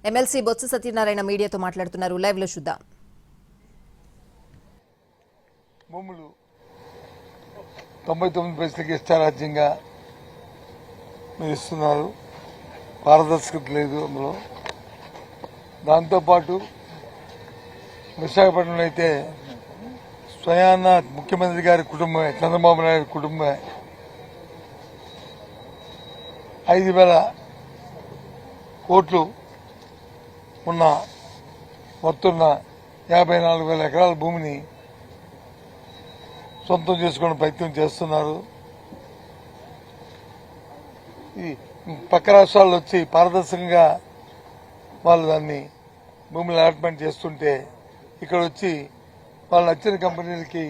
MLC Botsa Satyanarayana మీడియాతో మాట్లాడుతున్నారు. Live లో చూద్దాం. భూములు 99 పైసలకి ఇష్టారాజ్యంగా మీరు ఇస్తున్నారు. పారదర్శకత లేదు అందులో. దాంతోపాటు విశాఖపట్నంలో అయితే స్వయాన ముఖ్యమంత్రి గారి కుటుంబమే, చంద్రబాబు నాయుడు కుటుంబమే 5,000 కోట్లు ఉన్న మొత్తం 54,000 ఎకరాల భూమిని సొంతం చేసుకునే ప్రయత్నం చేస్తున్నారు. ఈ పక్క రాష్ట్రాల్లో వచ్చి పారదర్శకంగా వాళ్ళు దాన్ని భూములు అలాట్మెంట్ చేస్తుంటే ఇక్కడ వచ్చి వాళ్ళు నచ్చిన కంపెనీలకి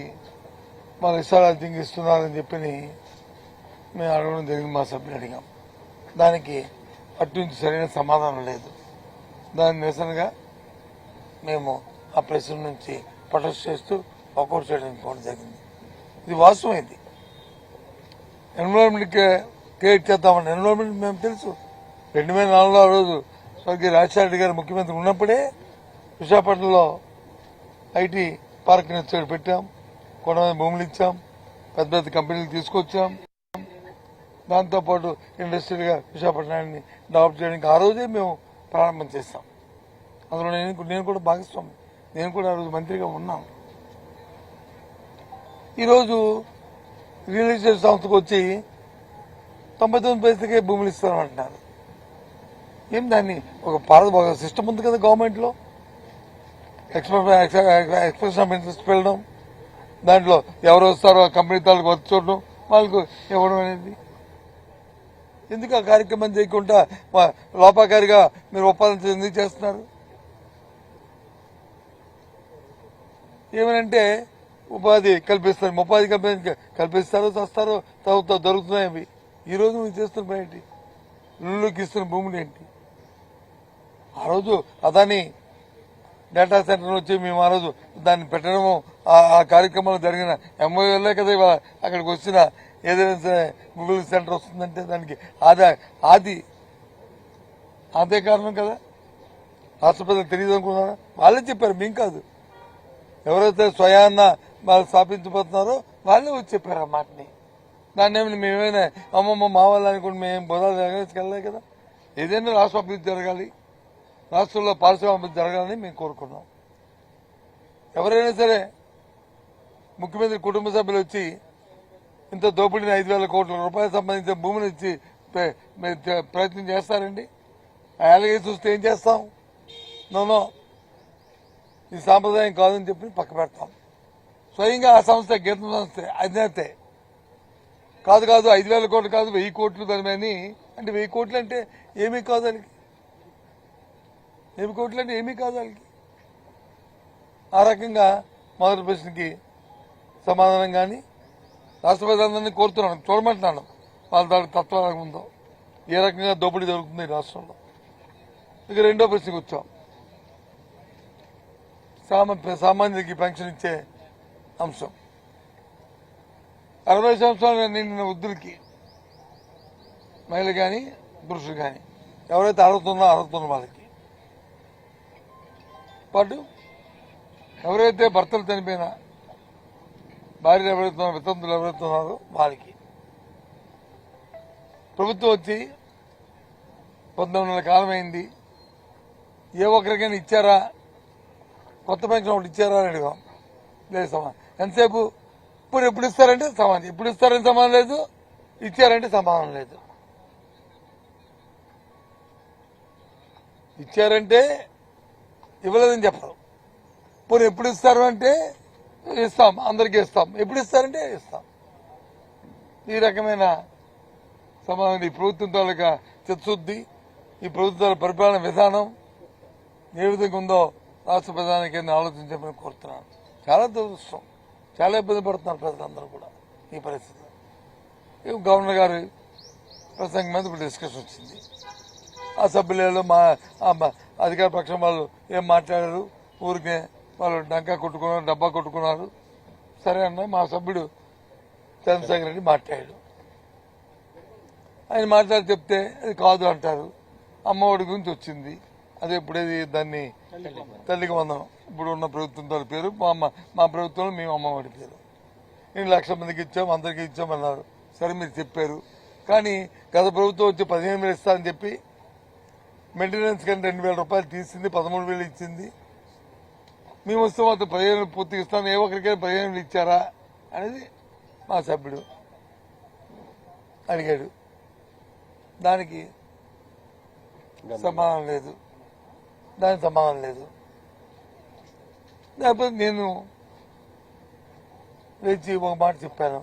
వాళ్ళు ఇష్టారాజ్యంగా ఇస్తున్నారని చెప్పి మేము అడగడం జరిగింది. మా సభ్యులు అడిగాం. దానికి అటు నుంచి సరైన సమాధానం లేదు. దాని నిరసనగా మేము ఆ ప్రశ్న నుంచి ప్రొటెస్ట్ చేస్తూ వాకౌట్ చేయడానికి పోవడం జరిగింది. ఇది వాస్తవం. ఇది ఎన్విరాన్మెంట్ క్రియేట్ చేద్దామని ఎన్విరాన్మెంట్ మేము తెలుసు. 2004లో ఆ రోజు స్వర్గీయ రాజశేఖర రెడ్డి గారు ముఖ్యమంత్రి ఉన్నప్పుడే విశాఖపట్నంలో ఐటీ పార్క్ ని పెట్టాం, కొంతమంది భూములు ఇచ్చాం, పెద్ద పెద్ద కంపెనీలు తీసుకొచ్చాం. దాంతోపాటు ఇండస్ట్రియల్గా విశాఖపట్నాన్ని డెవలప్ చేయడానికి ఆ రోజే మేము ప్రారంభం చేస్తాం. అందులో నేను కూడా భాగస్వామి. నేను కూడా ఆ రోజు మంత్రిగా ఉన్నాను. ఈరోజు రియల్ ఎస్టేట్ సంస్థకు వచ్చి 99 పైసలకే భూములు ఇస్తామంటున్నారు. ఏం దాన్ని ఒక సిస్టమ్ ఉంది కదా గవర్నమెంట్ లో. ఎక్స్ప్రెషన్ ఆఫ్ ఇంట్రెస్ట్ వెళ్ళడం, దాంట్లో ఎవరు వస్తారో కంపెనీ తాలూకు వచ్చి చూడడం, వాళ్ళకు ఇవ్వడం అనేది. ఎందుకు ఆ కార్యక్రమం చేయకుండా లోపాకారిగా మీరు ఒప్పందం ఎందుకు చేస్తున్నారు? ఏమనంటే ఉపాధి కల్పిస్తారు, ఉపాధి కల్పిస్తారో చస్తారో దొరుకుతున్నాయి అవి. ఈ రోజు మీరు చేస్తున్న పని ఏంటి? ఇళ్ళకి ఇస్తున్న భూములు ఏంటి? ఆ రోజు అదాని డేటా సెంటర్ వచ్చి మేము ఆ రోజు దాన్ని పెట్టడము, ఆ కార్యక్రమంలో జరిగిన ఎంఓఏలే కదా అక్కడికి వచ్చిన ఏదైనా సరే గూగుల్ సెంటర్ వస్తుందంటే దానికి అదే కారణం కదా. రాష్ట్ర ప్రజలకు తెలియదు అనుకున్నారా? వాళ్ళే చెప్పారు, మేము కాదు. ఎవరైతే స్వయాన్న వాళ్ళు స్థాపించబోతున్నారో వాళ్ళే వచ్చి చెప్పారు ఆ మాటని. దాన్ని ఏమైనా మేమైనా అమ్మమ్మ మా వాళ్ళు అనుకుని మేము బోధాలు వెళ్ళలేదు కదా. ఏదైనా రాష్ట్ర అభివృద్ధి జరగాలి, రాష్ట్రంలో పారిశ్రామిక జరగాలని మేము కోరుకున్నాం. ఎవరైనా సరే ముఖ్యమంత్రి కుటుంబ సభ్యులు వచ్చి ఇంత దోపిడీని 5,000 కోట్ల రూపాయలు సంబంధించిన భూమిని ఇచ్చి ప్రయత్నం చేస్తారండి? అలాగే చూస్తే ఏం చేస్తాం? నో, ఇది సాంప్రదాయం కాదని చెప్పి పక్క పెడతాం. స్వయంగా ఆ సంస్థ గీతం సంస్థ అధినేతే కాదు 5,000 కోట్లు కాదు 1,000 కోట్లు దాని. అంటే 1,000 కోట్లు అంటే ఏమీ కాదు వాళ్ళకి. 1,000 కోట్లు అంటే ఏమీ కాదు వాళ్ళకి. ఆ రకంగా మొదటి ప్రశ్నకి సమాధానం కానీ రాష్ట్ర ప్రజలందరినీ కోరుతున్నాను, చూడమంటున్నాను వాళ్ళ దాని తత్వాలకు ఉందో ఏ రకంగా దోపిడీ జరుగుతుంది ఈ రాష్ట్రంలో. ఇక రెండో ప్రశ్నకు వచ్చాం. సామాన్యుడికి పెన్షన్ ఇచ్చే అంశం. 60 సంవత్సరాలు నిండిన వృద్ధులకి, మహిళలు కానీ పురుషులు కానీ ఎవరైతే అర్హత వాళ్ళకి పాటు ఎవరైతే భర్తలు చనిపోయినా భార్యలు ఎవరైతున్నారో వితంతులు ఎవరైతున్నారో వాళ్ళకి ప్రభుత్వం వచ్చి 19 నెలల కాలం అయింది. ఏ ఒక్కరికైనా ఇచ్చారా? కొత్త పెన్షన్ ఒకటి ఇచ్చారా అని అడిగాం. లేదు సమాధానం. ఎంతసేపు ఎప్పుడు ఇస్తారంటే సమాధానం, ఎప్పుడు ఇస్తారని సమాధానం లేదు, ఇచ్చారంటే సమాధానం లేదు. ఇచ్చారంటే ఇవ్వలేదని చెప్పరు. పోనీ ఎప్పుడు ఇస్తారు అంటే ఇస్తాం, అందరికీ ఇస్తాం. ఎప్పుడు ఇస్తారంటే ఇస్తాం. ఈ రకమైన సమాధానం ఈ ప్రభుత్వం తాలూకా చిత్తశుద్ధి, ఈ ప్రభుత్వాల పరిపాలన విధానం ఏ విధంగా ఉందో రాష్ట్ర ప్రధానికి ఆలోచించమని కోరుతున్నాను. చాలా దురదృష్టం, చాలా ఇబ్బంది పడుతున్నారు ప్రజలందరూ కూడా ఈ పరిస్థితిలో. గవర్నర్ గారి ప్రసంగం మీద ఇప్పుడు డిస్కషన్ వచ్చింది. ఆ సభ్యులలో మా అధికార పక్షం వాళ్ళు ఏం మాట్లాడారు? ఊరికే వాళ్ళు డబ్బా కొట్టుకున్నారు. సరే అన్న, మా సభ్యుడు చంద్రశేఖర్ రెడ్డి మాట్లాడాడు. ఆయన మాట్లాడి చెప్తే అది కాదు అంటారు. అమ్మఒడి గురించి వచ్చింది, అదే ఇప్పుడేది దాన్ని తల్లికి వందనం ఇప్పుడు ఉన్న ప్రభుత్వంతో పేరు మా ప్రభుత్వంలో మేము అమ్మఒడి పేరు నేను 1,00,000 మందికి ఇచ్చాం అందరికీ ఇచ్చామన్నారు. సరే మీరు చెప్పారు, కానీ గత ప్రభుత్వం వచ్చి 15,000 ఇస్తారని చెప్పి మెయింటెనెన్స్ కానీ 2,000 రూపాయలు తీసింది, 13,000 ఇచ్చింది. మేము వస్తే మాత్రం 15,000 పూర్తిగా ఇస్తాం, ఏ ఒక్కరికైనా 15,000 ఇచ్చారా అనేది మా సభ్యుడు అడిగాడు. దానికి సమాధానం లేదు, లేకపోతే నేను లేచి ఒక మాట చెప్పాను,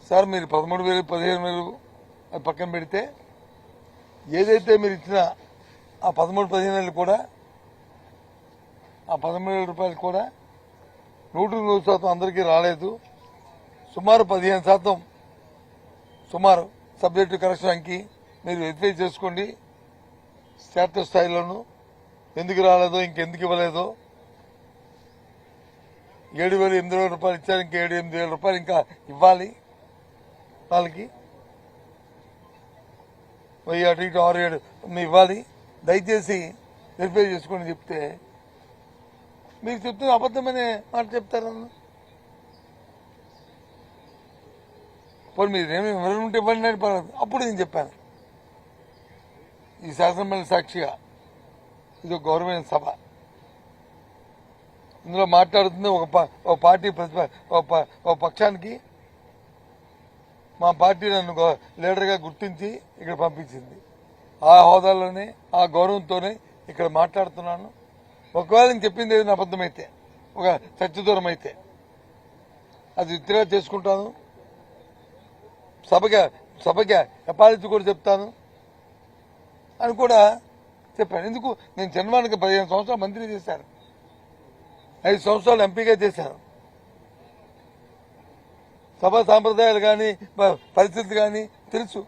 సార్ మీరు 13,000 15,000 అది పక్కన పెడితే ఏదైతే మీరు ఇచ్చిన ఆ 13,000-15,000 కూడా ఆ 13,000 రూపాయలు కూడా 100% అందరికీ రాలేదు. సుమారు 15% సుమారు సబ్జెక్టు కరెక్షన్ అంకి మీరు వెరిఫై చేసుకోండి. క్షేత్రస్థాయిలోనూ ఎందుకు రాలేదో ఇంకెందుకు ఇవ్వలేదో 7,000-8,000 రూపాయలు ఇచ్చారు, ఇంకా 7,000-8,000 రూపాయలు ఇంకా ఇవ్వాలి వాళ్ళకి. 1,000 అటు ఇటు 6-7 ఇవ్వాలి, దయచేసి వెరిఫై చేసుకోండి చెప్తే మీరు చెప్తున్న అబద్దమనే మాట చెప్తారు. పోనీ మీరేమి ఎవరు ఇవ్వండి అని పర్వాలేదు. అప్పుడు నేను చెప్పాను, ఈ శాసనమండలి సాక్షిగా ఇది ఒక గౌరవమైన సభ, ఇందులో మాట్లాడుతుంది ఒక పార్టీ ఒక పక్షానికి మా పార్టీ నన్ను లీడర్గా గుర్తించి ఇక్కడ పంపించింది. ఆ హోదాలోనే ఆ గౌరవంతోనే ఇక్కడ మాట్లాడుతున్నాను. ఒకవేళ నేను చెప్పింది ఏదైనా అబద్దమైతే, ఒక సత్యదూరం అయితే అది విత్డ్రా చేసుకుంటాను. సభకి అపాలజీ కూడా చెప్తాను అని కూడా చెప్పాను. ఎందుకు నేను చంద్రబాబుకి 15 సంవత్సరాలు మంత్రి చేశాను, 5 సంవత్సరాలు ఎంపీగా చేశాను. సభ సాంప్రదాయాలు కానీ పరిస్థితి కానీ తెలుసు.